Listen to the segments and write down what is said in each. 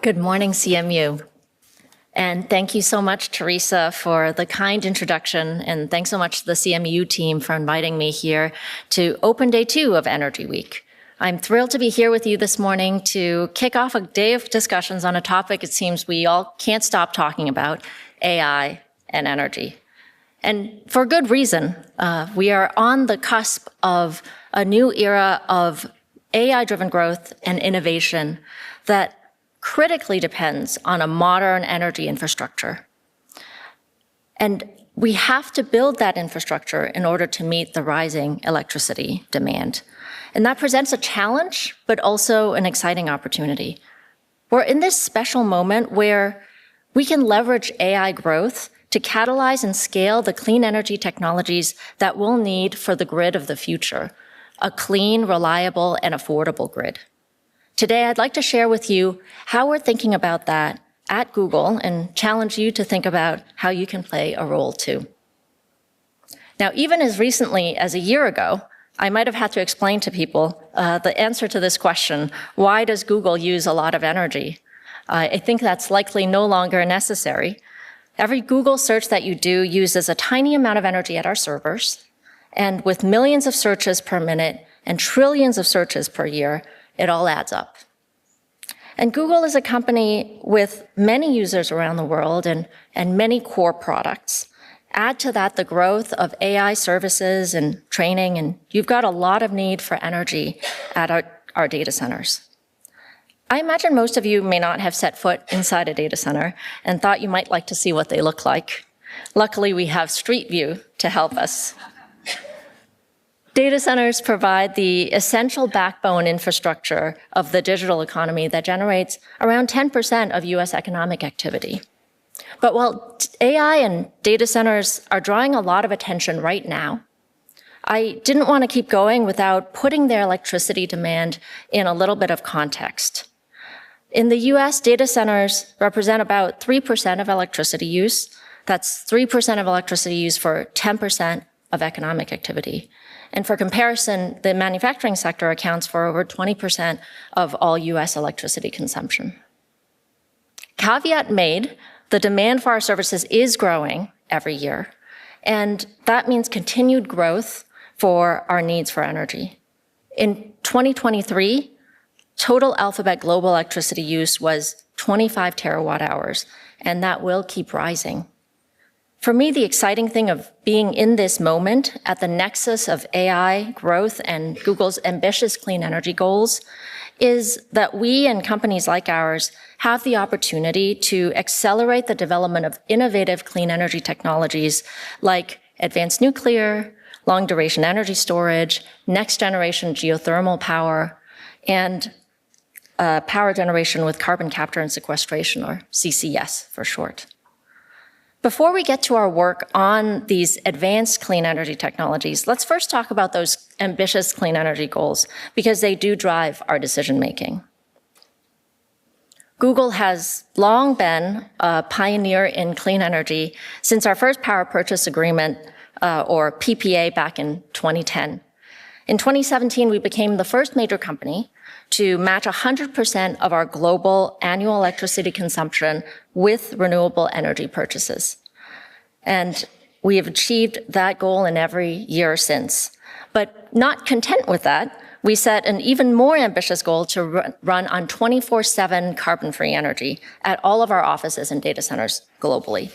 Good morning, CMU. And thank you so much, Teresa, for the kind introduction. And thanks so much to the CMU team for inviting me here to open day 2 of Energy Week. I'm thrilled to be here with you this morning to kick off a day of discussions on a topic it seems we all can't stop talking about, AI and energy. And for good reason. We are on the cusp of a new era of AI-driven growth and innovation that critically depends on a modern energy infrastructure. And we have to build that infrastructure in order to meet the rising electricity demand. And that presents a challenge, but also an exciting opportunity. We're in this special moment where we can leverage AI growth to catalyze and scale the clean energy technologies that we'll need for the grid of the future, a clean, reliable, and affordable grid. Today, I'd like to share with you how we're thinking about that at Google and challenge you to think about how you can play a role too. Now, even as recently as a year ago, I might have had to explain to people the answer to this question: why does Google use a lot of energy? I think that's likely no longer necessary. Every Google search that you do uses a tiny amount of energy at our servers, and with millions of searches per minute and trillions of searches per year, it all adds up. And Google is a company with many users around the world and many core products. Add to that the growth of AI services and training, and you've got a lot of need for energy at our data centers. I imagine most of you may not have set foot inside a data center and thought you might like to see what they look like. Luckily, we have Street View to help us. Data centers provide the essential backbone infrastructure of the digital economy that generates around 10% of US economic activity. But while AI and data centers are drawing a lot of attention right now, I didn't want to keep going without putting their electricity demand in a little bit of context. In the US, data centers represent about 3% of electricity use. That's 3% of electricity used for 10% of economic activity. And for comparison, the manufacturing sector accounts for over 20% of all US electricity consumption. Caveat made, the demand for our services is growing every year, and that means continued growth for our needs for energy. In 2023, total Alphabet global electricity use was 25 terawatt hours, and that will keep rising. For me, the exciting thing of being in this moment at the nexus of AI growth and Google's ambitious clean energy goals is that we and companies like ours have the opportunity to accelerate the development of innovative clean energy technologies like advanced nuclear, long-duration energy storage, next-generation geothermal power, and power generation with carbon capture and sequestration, or CCS for short. Before we get to our work on these advanced clean energy technologies, let's first talk about those ambitious clean energy goals, because they do drive our decision-making. Google has long been a pioneer in clean energy since our first power purchase agreement, or PPA, back in 2010. In 2017, we became the first major company to match 100% of our global annual electricity consumption with renewable energy purchases. And we have achieved that goal in every year since. But not content with that, we set an even more ambitious goal to run on 24/7 carbon-free energy at all of our offices and data centers globally.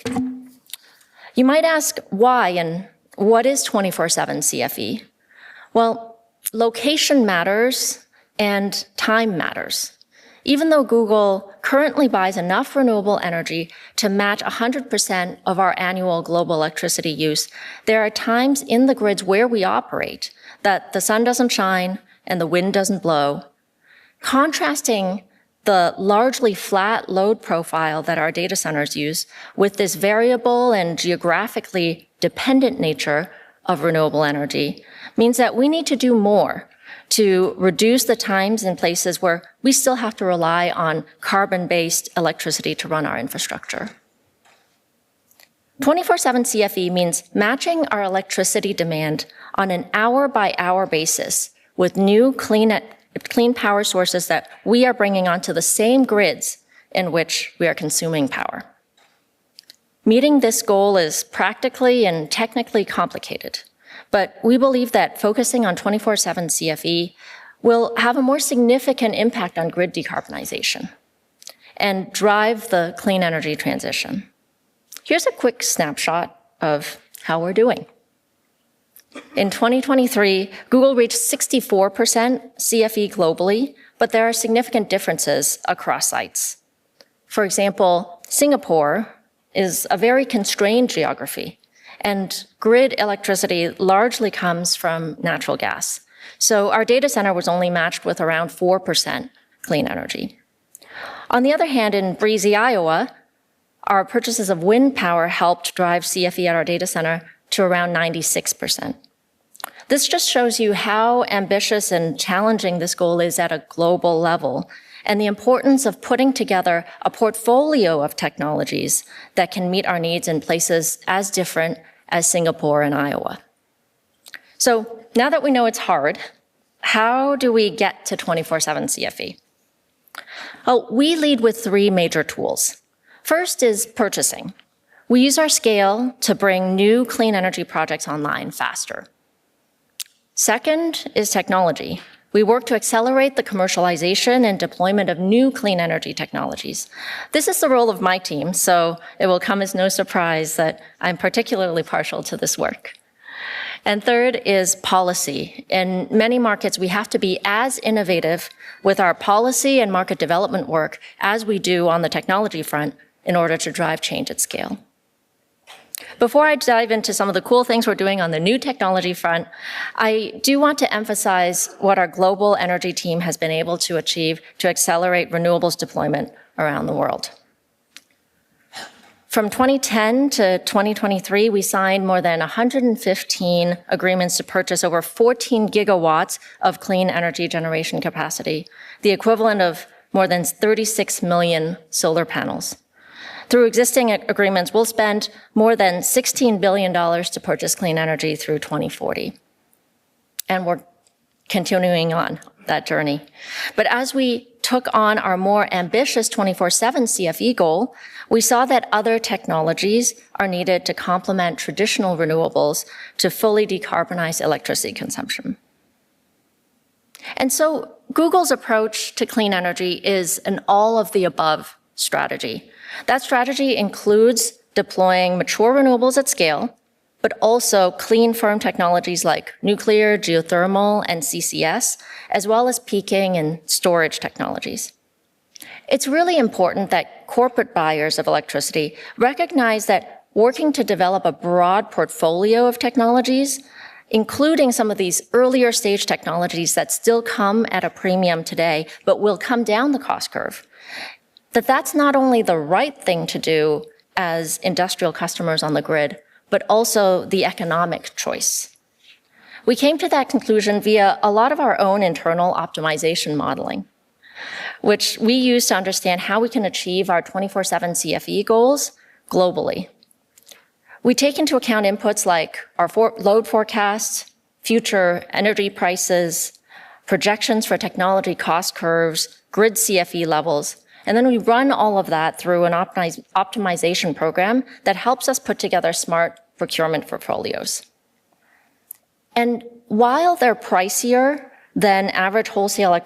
You might ask why and what is 24/7 CFE? Well, location matters and time matters. Even though Google currently buys enough renewable energy to match 100% of our annual global electricity use, there are times in the grids where we operate that the sun doesn't shine and the wind doesn't blow. Contrasting the largely flat load profile that our data centers use with this variable and geographically dependent nature of renewable energy means that we need to do more to reduce the times and places where we still have to rely on carbon-based electricity to run our infrastructure. 24/7 CFE means matching our electricity demand on an hour-by-hour basis with new clean power sources that we are bringing onto the same grids in which we are consuming power. Meeting this goal is practically and technically complicated, but we believe that focusing on 24/7 CFE will have a more significant impact on grid decarbonization and drive the clean energy transition. Here's a quick snapshot of how we're doing. In 2023, Google reached 64% CFE globally, but there are significant differences across sites. For example, Singapore is a very constrained geography, and grid electricity largely comes from natural gas. So our data center was only matched with around 4% clean energy. On the other hand, in Breezy, Iowa, our purchases of wind power helped drive CFE at our data center to around 96%. This just shows you how ambitious and challenging this goal is at a global level, and the importance of putting together a portfolio of technologies that can meet our needs in places as different as Singapore and Iowa. So now that we know it's hard, how do we get to 24/7 CFE? Well, we lead with 3 major tools. First is purchasing. We use our scale to bring new clean energy projects online faster. Second is technology. We work to accelerate the commercialization and deployment of new clean energy technologies. This is the role of my team, so it will come as no surprise that I'm particularly partial to this work. And third is policy. In many markets, we have to be as innovative with our policy and market development work as we do on the technology front in order to drive change at scale. Before I dive into some of the cool things we're doing on the new technology front, I do want to emphasize what our global energy team has been able to achieve to accelerate renewables deployment around the world. From 2010 to 2023, we signed more than 115 agreements to purchase over 14 gigawatts of clean energy generation capacity, the equivalent of more than 36 million solar panels. Through existing agreements, we'll spend more than $16 billion to purchase clean energy through 2040. And we're continuing on that journey. But as we took on our more ambitious 24/7 CFE goal, we saw that other technologies are needed to complement traditional renewables to fully decarbonize electricity consumption. And so Google's approach to clean energy is an all-of-the-above strategy. That strategy includes deploying mature renewables at scale, but also clean firm technologies like nuclear, geothermal, and CCS, as well as peaking and storage technologies. It's really important that corporate buyers of electricity recognize that working to develop a broad portfolio of technologies, including some of these earlier stage technologies that still come at a premium today, but will come down the cost curve, that's not only the right thing to do as industrial customers on the grid, but also the economic choice. We came to that conclusion via a lot of our own internal optimization modeling, which we use to understand how we can achieve our 24/7 CFE goals globally. We take into account inputs like our load forecasts, future energy prices, projections for technology cost curves, grid CFE levels, and then we run all of that through an optimization program that helps us put together smart procurement portfolios. And while they're pricier than average wholesale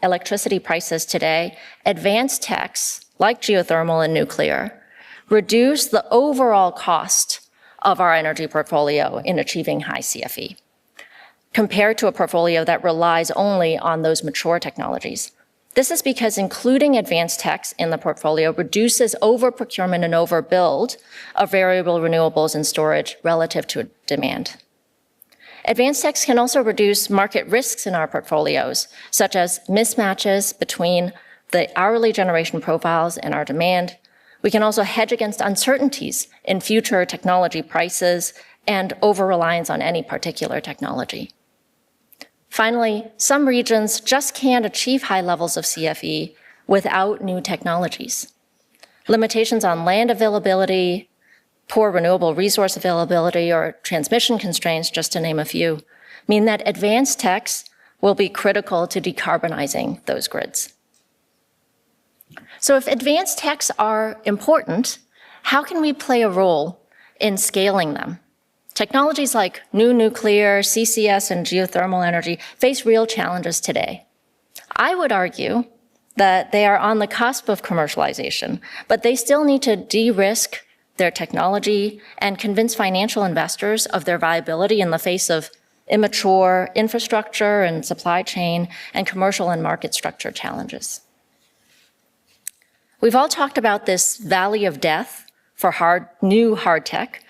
electricity prices today, advanced techs like geothermal and nuclear reduce the overall cost of our energy portfolio in achieving high CFE, compared to a portfolio that relies only on those mature technologies. This is because including advanced techs in the portfolio reduces over-procurement and overbuild of variable renewables and storage relative to demand. Advanced techs can also reduce market risks in our portfolios, such as mismatches between the hourly generation profiles and our demand. We can also hedge against uncertainties in future technology prices and over-reliance on any particular technology. Finally, some regions just can't achieve high levels of CFE without new technologies. Limitations on land availability, poor renewable resource availability, or transmission constraints, just to name a few, mean that advanced techs will be critical to decarbonizing those grids. So if advanced techs are important, how can we play a role in scaling them? Technologies like new nuclear, CCS, and geothermal energy face real challenges today. I would argue that they are on the cusp of commercialization, but they still need to de-risk their technology and convince financial investors of their viability in the face of immature infrastructure and supply chain and commercial and market structure challenges. We've all talked about this valley of death for new hard tech.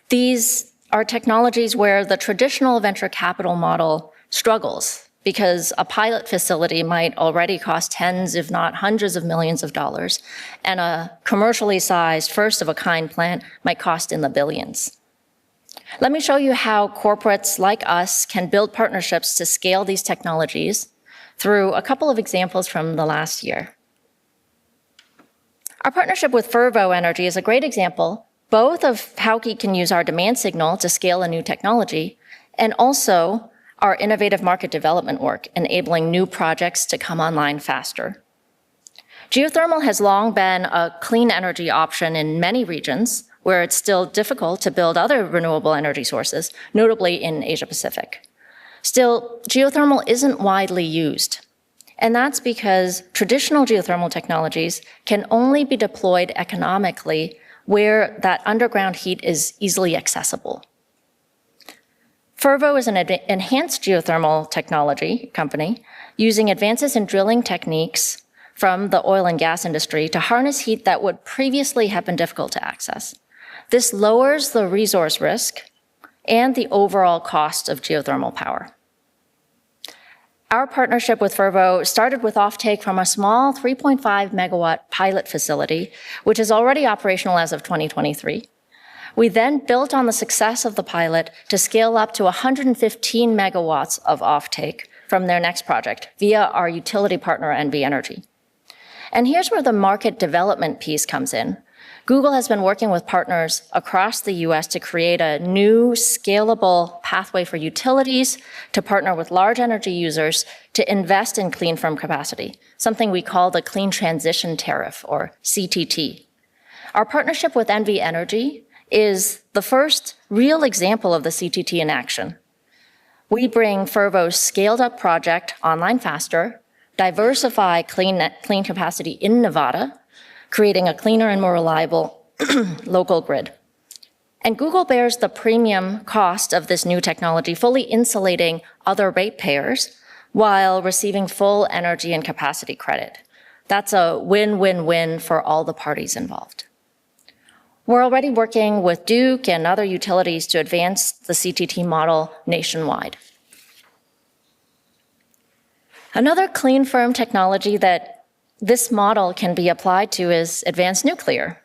These are technologies where the traditional venture capital model struggles because a pilot facility might already cost tens, if not hundreds of millions of dollars, and a commercially sized first-of-a-kind plant might cost in the billions. Let me show you how corporates like us can build partnerships to scale these technologies through a couple of examples from the last year. Our partnership with Fervo Energy is a great example, both of how we can use our demand signal to scale a new technology, and also our innovative market development work, enabling new projects to come online faster. Geothermal has long been a clean energy option in many regions where it's still difficult to build other renewable energy sources, notably in Asia Pacific. Still, geothermal isn't widely used. And that's because traditional geothermal technologies can only be deployed economically where that underground heat is easily accessible. Fervo is an enhanced geothermal technology company using advances in drilling techniques from the oil and gas industry to harness heat that would previously have been difficult to access. This lowers the resource risk and the overall cost of geothermal power. Our partnership with Fervo started with offtake from a small 3.5 megawatt pilot facility, which is already operational as of 2023. We then built on the success of the pilot to scale up to 115 megawatts of offtake from their next project via our utility partner, CMU Energy. And here's where the market development piece comes in. Google has been working with partners across the US to create a new scalable pathway for utilities to partner with large energy users to invest in clean firm capacity, something we call the Clean Transition Tariff, or CTT. Our partnership with CMU Energy is the first real example of the CTT in action. We bring Fervo's scaled-up project online faster, diversify clean capacity in Nevada, creating a cleaner and more reliable local grid. And Google bears the premium cost of this new technology, fully insulating other ratepayers while receiving full energy and capacity credit. That's a win-win-win for all the parties involved. We're already working with Duke and other utilities to advance the CTT model nationwide. Another clean firm technology that this model can be applied to is advanced nuclear.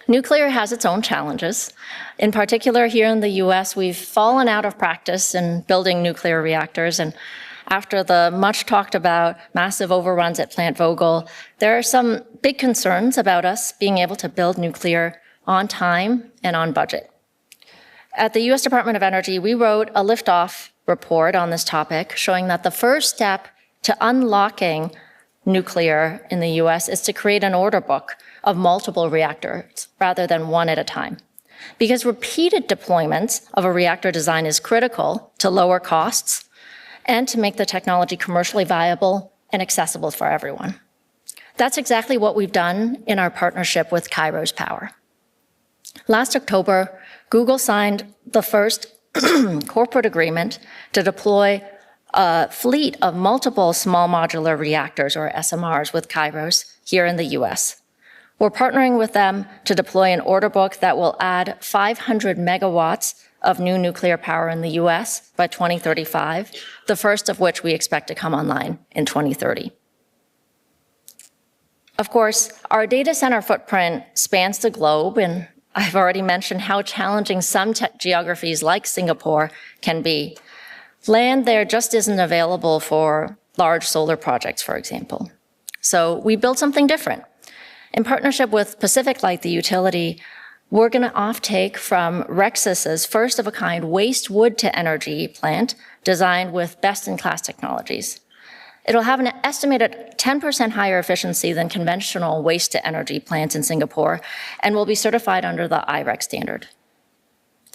Nuclear has its own challenges. In particular, here in the US, we've fallen out of practice in building nuclear reactors, and after the much talked about massive overruns at Plant Vogtle, there are some big concerns about us being able to build nuclear on time and on budget. At the US Department of Energy, we wrote a liftoff report on this topic showing that the first step to unlocking nuclear in the US is to create an order book of multiple reactors rather than one at a time. Because repeated deployments of a reactor design is critical to lower costs and to make the technology commercially viable and accessible for everyone. That's exactly what we've done in our partnership with Kairos Power. Last October, Google signed the first corporate agreement to deploy a fleet of multiple small modular reactors, or SMRs, with Kairos here in the US. We're partnering with them to deploy an order book that will add 500 megawatts of new nuclear power in the US by 2035, the first of which we expect to come online in 2030. Of course, our data center footprint spans the globe, and I've already mentioned how challenging some geographies like Singapore can be. Land there just isn't available for large solar projects, for example. So we built something different. In partnership with Pacific Light, the utility, we're going to offtake from Rexis's first-of-a-kind waste wood-to-energy plant designed with best-in-class technologies. It'll have an estimated 10% higher efficiency than conventional waste-to-energy plants in Singapore and will be certified under the IREC standard.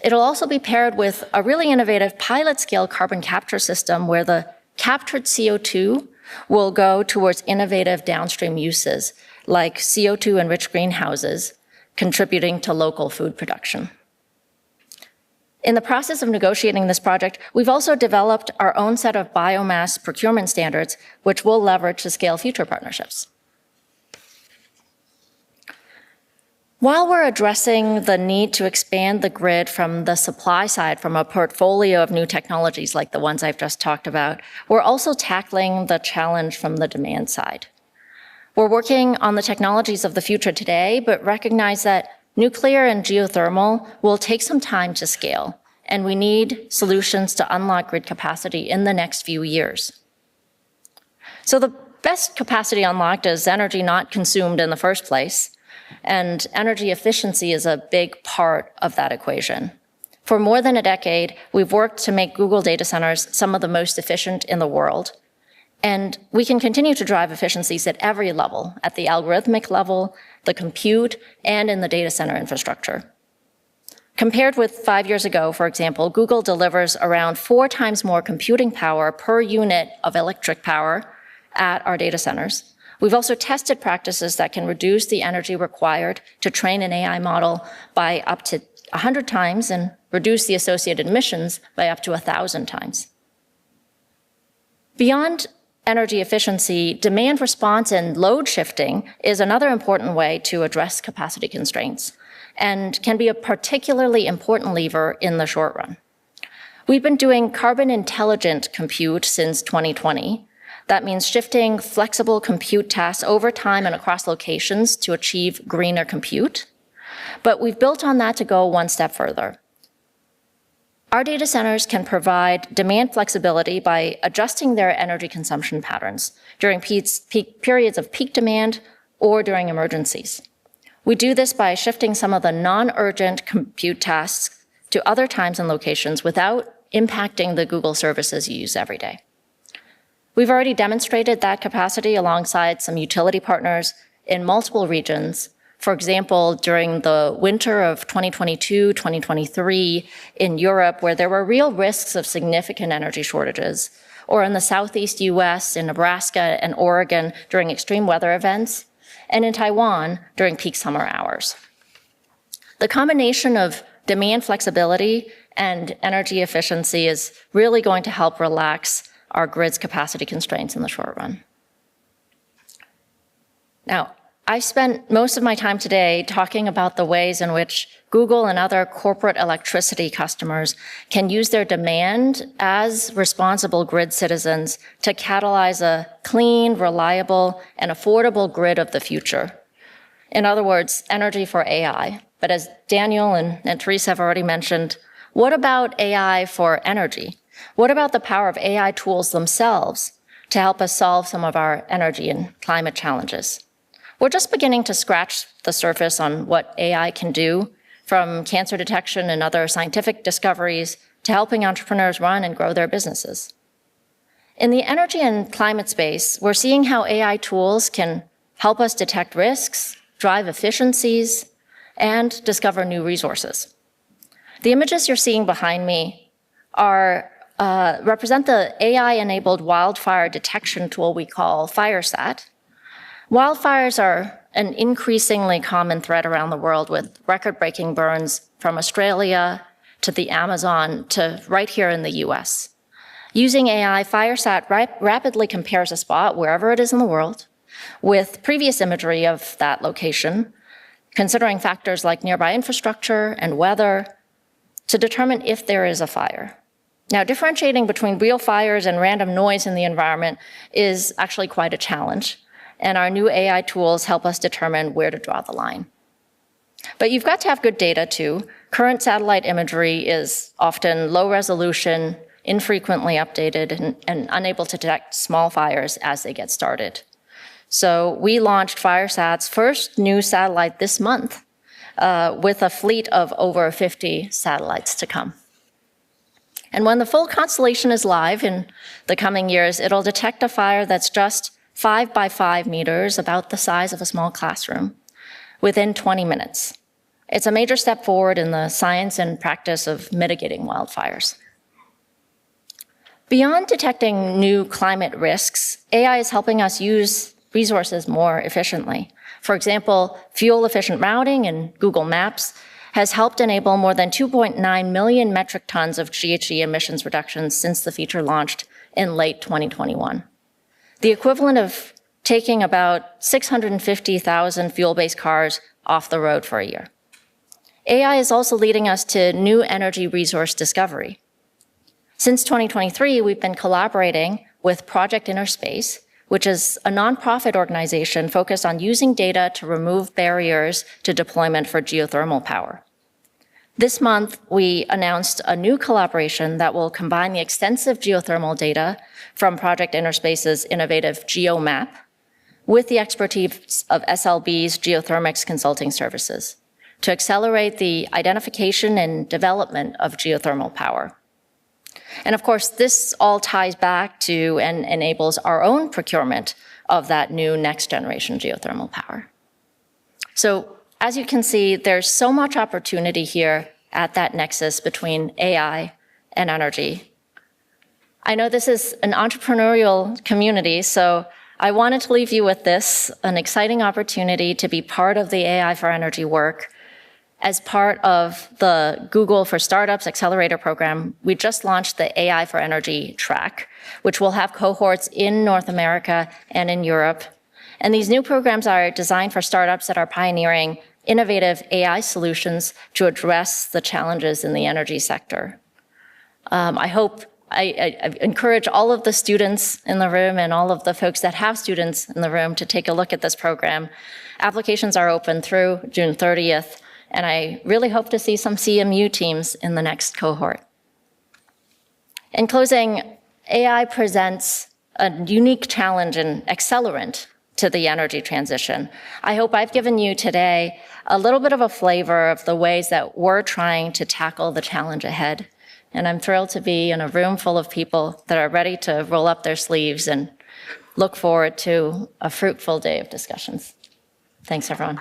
It'll also be paired with a really innovative pilot-scale carbon capture system where the captured CO2 will go towards innovative downstream uses like CO2-enriched greenhouses, contributing to local food production. In the process of negotiating this project, we've also developed our own set of biomass procurement standards, which we'll leverage to scale future partnerships. While we're addressing the need to expand the grid from the supply side from a portfolio of new technologies like the ones I've just talked about, we're also tackling the challenge from the demand side. We're working on the technologies of the future today, but recognize that nuclear and geothermal will take some time to scale, and we need solutions to unlock grid capacity in the next few years. So the best capacity unlocked is energy not consumed in the first place, and energy efficiency is a big part of that equation. For more than a decade, we've worked to make Google data centers some of the most efficient in the world, and we can continue to drive efficiencies at every level, at the algorithmic level, the compute, and in the data center infrastructure. Compared with 5 years ago, for example, Google delivers around 4 times more computing power per unit of electric power at our data centers. We've also tested practices that can reduce the energy required to train an AI model by up to 100 times and reduce the associated emissions by up to 1,000 times. Beyond energy efficiency, demand response and load shifting is another important way to address capacity constraints and can be a particularly important lever in the short run. We've been doing carbon intelligent compute since 2020. That means shifting flexible compute tasks over time and across locations to achieve greener compute. But we've built on that to go one step further. Our data centers can provide demand flexibility by adjusting their energy consumption patterns during periods of peak demand or during emergencies. We do this by shifting some of the non-urgent compute tasks to other times and locations without impacting the Google services you use every day. We've already demonstrated that capacity alongside some utility partners in multiple regions. For example, during the winter of 2022-2023 in Europe, where there were real risks of significant energy shortages, or in the Southeast US, in Nebraska and Oregon during extreme weather events, and in Taiwan during peak summer hours. The combination of demand flexibility and energy efficiency is really going to help relax our grid's capacity constraints in the short run. Now, I spent most of my time today talking about the ways in which Google and other corporate electricity customers can use their demand as responsible grid citizens to catalyze a clean, reliable, and affordable grid of the future. In other words, energy for AI. But as Daniel and Teresa have already mentioned, what about AI for energy? What about the power of AI tools themselves to help us solve some of our energy and climate challenges? We're just beginning to scratch the surface on what AI can do, from cancer detection and other scientific discoveries to helping entrepreneurs run and grow their businesses. In the energy and climate space, we're seeing how AI tools can help us detect risks, drive efficiencies, and discover new resources. The images you're seeing behind me represent the AI-enabled wildfire detection tool we call FireSat. Wildfires are an increasingly common threat around the world, with record-breaking burns from Australia to the Amazon to right here in the US. Using AI, FireSat rapidly compares a spot, wherever it is in the world, with previous imagery of that location, considering factors like nearby infrastructure and weather, to determine if there is a fire. Now, differentiating between real fires and random noise in the environment is actually quite a challenge, and our new AI tools help us determine where to draw the line. But you've got to have good data too. Current satellite imagery is often low resolution, infrequently updated, and unable to detect small fires as they get started. So we launched FireSat's first new satellite this month, with a fleet of over 50 satellites to come. And when the full constellation is live in the coming years, it'll detect a fire that's just 5 by 5 meters, about the size of a small classroom, within 20 minutes. It's a major step forward in the science and practice of mitigating wildfires. Beyond detecting new climate risks, AI is helping us use resources more efficiently. For example, fuel-efficient routing in Google Maps has helped enable more than 2.9 million metric tons of GHG emissions reductions since the feature launched in late 2021. The equivalent of taking about 650,000 fuel-based cars off the road for a year. AI is also leading us to new energy resource discovery. Since 2023, we've been collaborating with Project Inner Space, which is a nonprofit organization focused on using data to remove barriers to deployment for geothermal power. This month, we announced a new collaboration that will combine the extensive geothermal data from Project Inner Space's innovative GeoMap with the expertise of SLB's geothermics consulting services to accelerate the identification and development of geothermal power. And of course, this all ties back to and enables our own procurement of that new next generation geothermal power. So as you can see, there's so much opportunity here at that nexus between AI and energy. I know this is an entrepreneurial community, so I wanted to leave you with this, an exciting opportunity to be part of the AI for Energy work. As part of the Google for Startups Accelerator program, we just launched the AI for Energy track, which will have cohorts in North America and in Europe. And these new programs are designed for startups that are pioneering innovative AI solutions to address the challenges in the energy sector. I encourage all of the students in the room and all of the folks that have students in the room to take a look at this program. Applications are open through June 30th. And I really hope to see some CMU teams in the next cohort. In closing, AI presents a unique challenge and accelerant to the energy transition. I hope I've given you today a little bit of a flavor of the ways that we're trying to tackle the challenge ahead. And I'm thrilled to be in a room full of people that are ready to roll up their sleeves and look forward to a fruitful day of discussions. Thanks, everyone.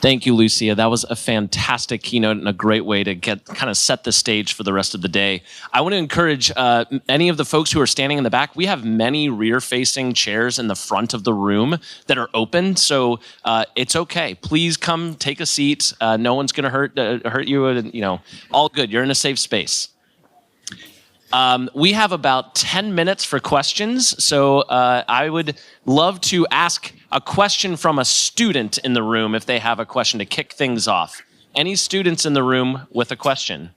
Thank you, Lucia. That was a fantastic keynote and a great way to kind of set the stage for the rest of the day. I want to encourage any of the folks who are standing in the back. We have many rear-facing chairs in the front of the room that are open, so it's okay. Please come take a seat. No one's going to hurt you. All good. You're in a safe space. We have about 10 minutes for questions, so I would love to ask a question from a student in the room if they have a question to kick things off. Any students in the room with a question?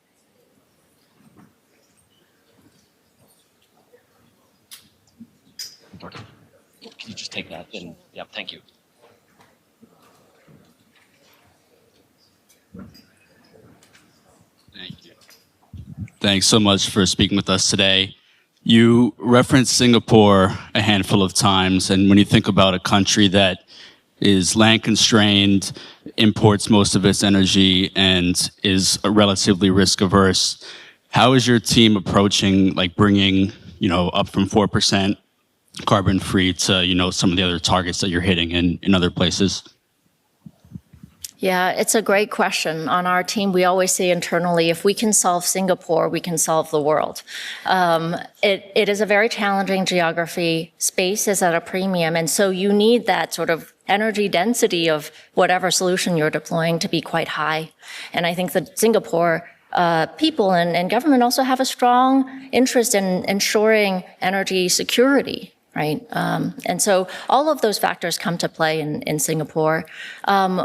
Can you just take that? Yep, thank you. Thank you. Thanks so much for speaking with us today. You referenced Singapore a handful of times, and when you think about a country that is land constrained, imports most of its energy, and is relatively risk averse, how is your team approaching bringing up from 4% carbon free to some of the other targets that you're hitting in other places? Yeah, it's a great question. On our team, we always say internally, if we can solve Singapore, we can solve the world. It is a very challenging geography. Space is at a premium, and so you need that sort of energy density of whatever solution you're deploying to be quite high. And I think that Singapore people and government also have a strong interest in ensuring energy security. Right, and so all of those factors come to play in Singapore.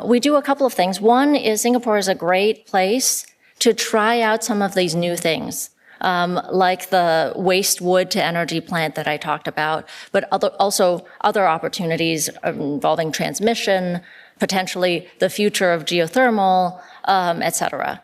We do a couple of things. One is Singapore is a great place to try out some of these new things, like the waste wood to energy plant that I talked about, but also other opportunities involving transmission, potentially the future of geothermal, et cetera.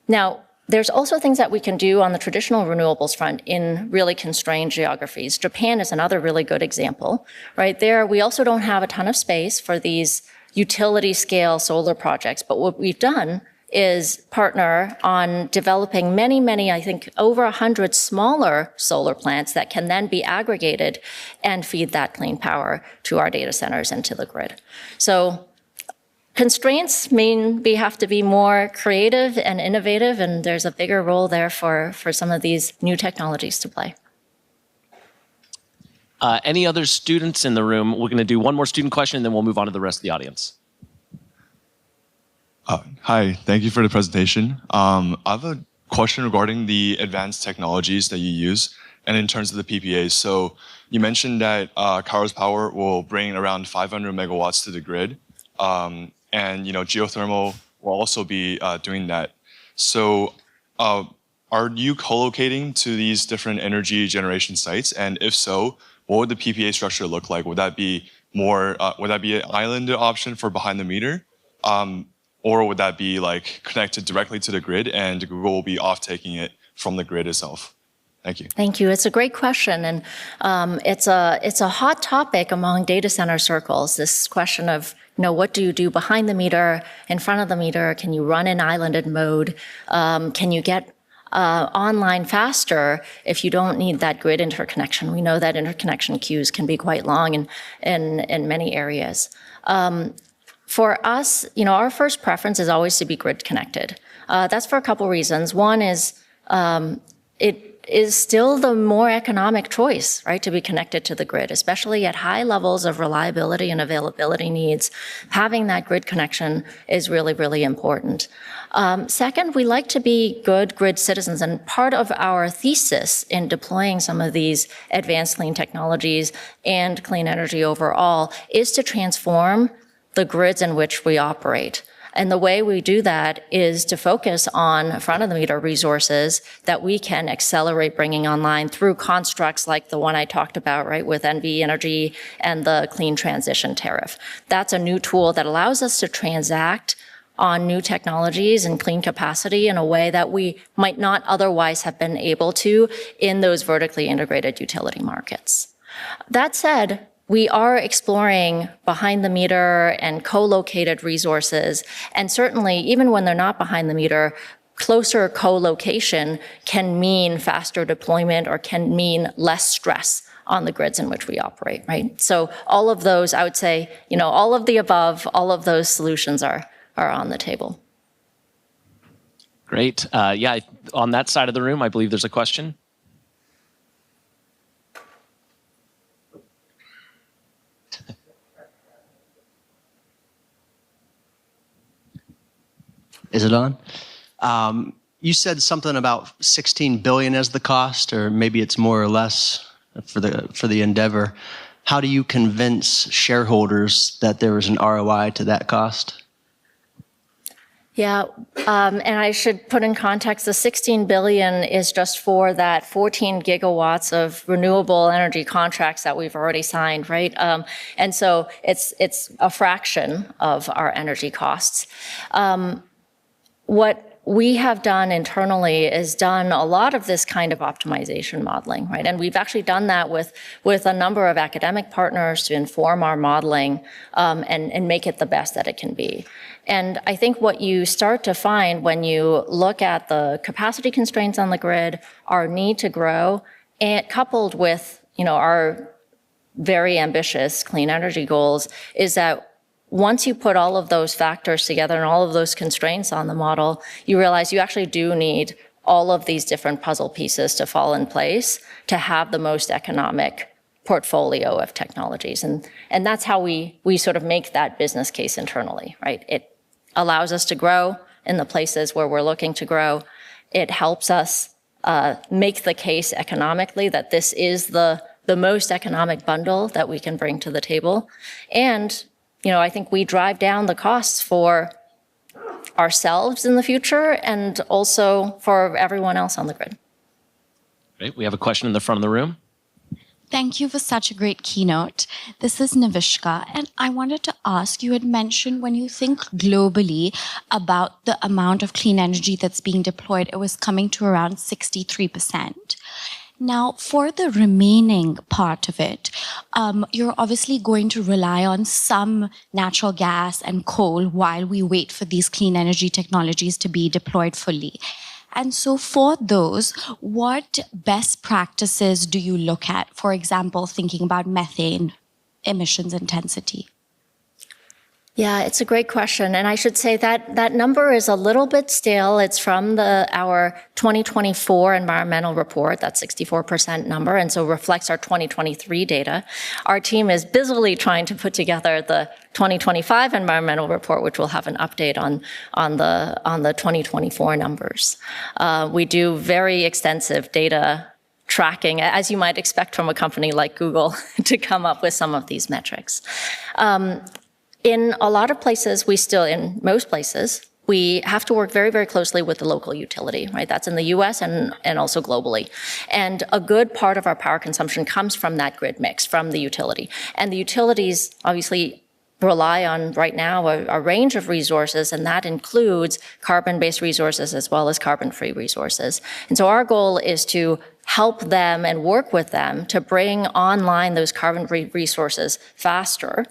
Now, there's also things that we can do on the traditional renewables front in really constrained geographies. Japan is another really good example. Right there, we also don't have a ton of space for these utility scale solar projects. But what we've done is partner on developing many, I think over 100 smaller solar plants that can then be aggregated and feed that clean power to our data centers and to the grid. So constraints mean we have to be more creative and innovative, and there's a bigger role there for some of these new technologies to play. Any other students in the room? We're going to do one more student question, and then we'll move on to the rest of the audience. Hi, thank you for the presentation. I have a question regarding the advanced technologies that you use and in terms of the PPAs. So you mentioned that Kairos Power will bring around 500 megawatts to the grid. And geothermal will also be doing that. So are you co-locating to these different energy generation sites? And if so, what would the PPA structure look like? Would that be more, would that be an island option for behind the meter? Or would that be like connected directly to the grid and Google will be off-taking it from the grid itself? Thank you. Thank you. It's a great question. And it's a hot topic among data center circles, this question of, what do you do behind the meter, in front of the meter? Can you run in islanded mode? Can you get online faster if you don't need that grid interconnection? We know that interconnection queues can be quite long in many areas. For us, our first preference is always to be grid connected. That's for a couple reasons. One is it is still the more economic choice, right, to be connected to the grid, especially at high levels of reliability and availability needs. Having that grid connection is really, really important. Second, we like to be good grid citizens, and part of our thesis in deploying some of these advanced clean technologies and clean energy overall is to transform the grids in which we operate. And the way we do that is to focus on front-of-the-meter resources that we can accelerate bringing online through constructs like the one I talked about, right, with CMU Energy and the Clean Transition Tariff. That's a new tool that allows us to transact on new technologies and clean capacity in a way that we might not otherwise have been able to in those vertically integrated utility markets. That said, we are exploring behind the meter and co-located resources, and certainly even when they're not behind the meter, closer co-location can mean faster deployment or can mean less stress on the grids in which we operate, right? So all of those, I would say, all of the above, all of those solutions are on the table. Great. Yeah, on that side of the room, I believe there's a question. Is it on? You said something about 16 billion as the cost, or maybe it's more or less for the endeavor. How do you convince shareholders that there is an ROI to that cost? Yeah, and I should put in context, the 16 billion is just for that 14 gigawatts of renewable energy contracts that we've already signed, right? And so it's a fraction of our energy costs. What we have done internally is done a lot of this kind of optimization modeling, right? And we've actually done that with a number of academic partners to inform our modeling and make it the best that it can be. And I think what you start to find when you look at the capacity constraints on the grid, our need to grow, and coupled with, our very ambitious clean energy goals, is that once you put all of those factors together and all of those constraints on the model, you realize you actually do need all of these different puzzle pieces to fall in place to have the most economic portfolio of technologies. And that's how we sort of make that business case internally, right? It allows us to grow in the places where we're looking to grow. It helps us make the case economically that this is the most economic bundle that we can bring to the table. And I think we drive down the costs for ourselves in the future and also for everyone else on the grid. Great. We have a question in the front of the room. Thank you for such a great keynote. This is Navishka, and I wanted to ask, you had mentioned when you think globally about the amount of clean energy that's being deployed, it was coming to around 63%. Now, for the remaining part of it, you're obviously going to rely on some natural gas and coal while we wait for these clean energy technologies to be deployed fully. And so for those, what best practices do you look at? For example, thinking about methane emissions intensity. Yeah, it's a great question. And I should say that that number is a little bit stale. It's from our 2024 environmental report, that 64% number, and so reflects our 2023 data. Our team is busily trying to put together the 2025 environmental report, which will have an update on the 2024 numbers. We do very extensive data tracking, as you might expect from a company like Google, to come up with some of these metrics. In a lot of places, in most places, we have to work very, very closely with the local utility, right? That's in the US and also globally. And a good part of our power consumption comes from that grid mix, from the utility. And the utilities obviously rely on, right now, a range of resources, and that includes carbon-based resources as well as carbon-free resources. And so our goal is to help them and work with them to bring online those carbon-free resources faster.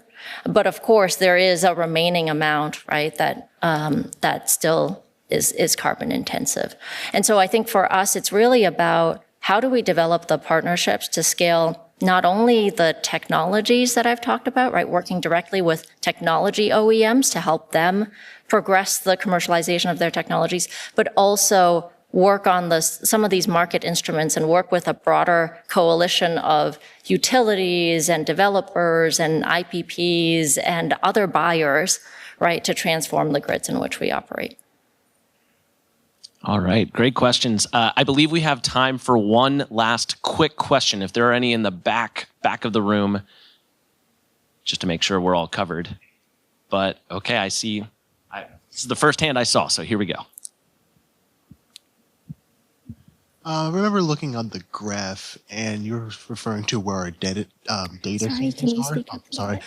But of course, there is a remaining amount, right, that still is carbon intensive. And so I think for us, it's really about how do we develop the partnerships to scale not only the technologies that I've talked about, right, working directly with technology OEMs to help them progress the commercialization of their technologies, but also work on some of these market instruments and work with a broader coalition of utilities and developers and IPPs and other buyers, right, to transform the grids in which we operate. All right, great questions. I believe we have time for one last quick question, if there are any in the back of the room, just to make sure we're all covered. But okay, I see. This is the first hand I saw, so here we go. I remember looking on the graph, and you're referring to where our data centers are. Sorry.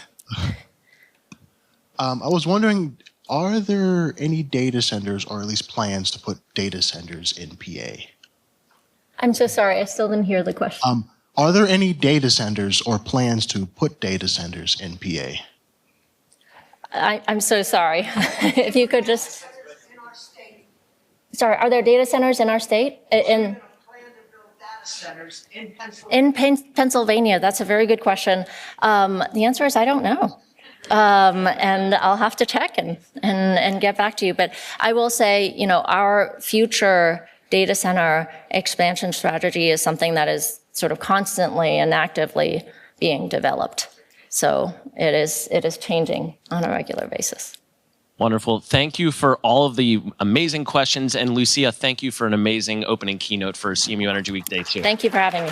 I was wondering, are there any data centers, or at least plans to put data centers in PA? I'm so sorry, I still didn't hear the question. Are there any data centers or plans to put data centers in PA? I'm so sorry. If you could just... Sorry, are there data centers in our state? In Pennsylvania, that's a very good question. The answer is I don't know. And I'll have to check and get back to you. But I will say, our future data center expansion strategy is something that is sort of constantly and actively being developed. So it is changing on a regular basis. Wonderful. Thank you for all of the amazing questions. And Lucia, thank you for an amazing opening keynote for CMU Energy Week Day 2. Thank you for having me.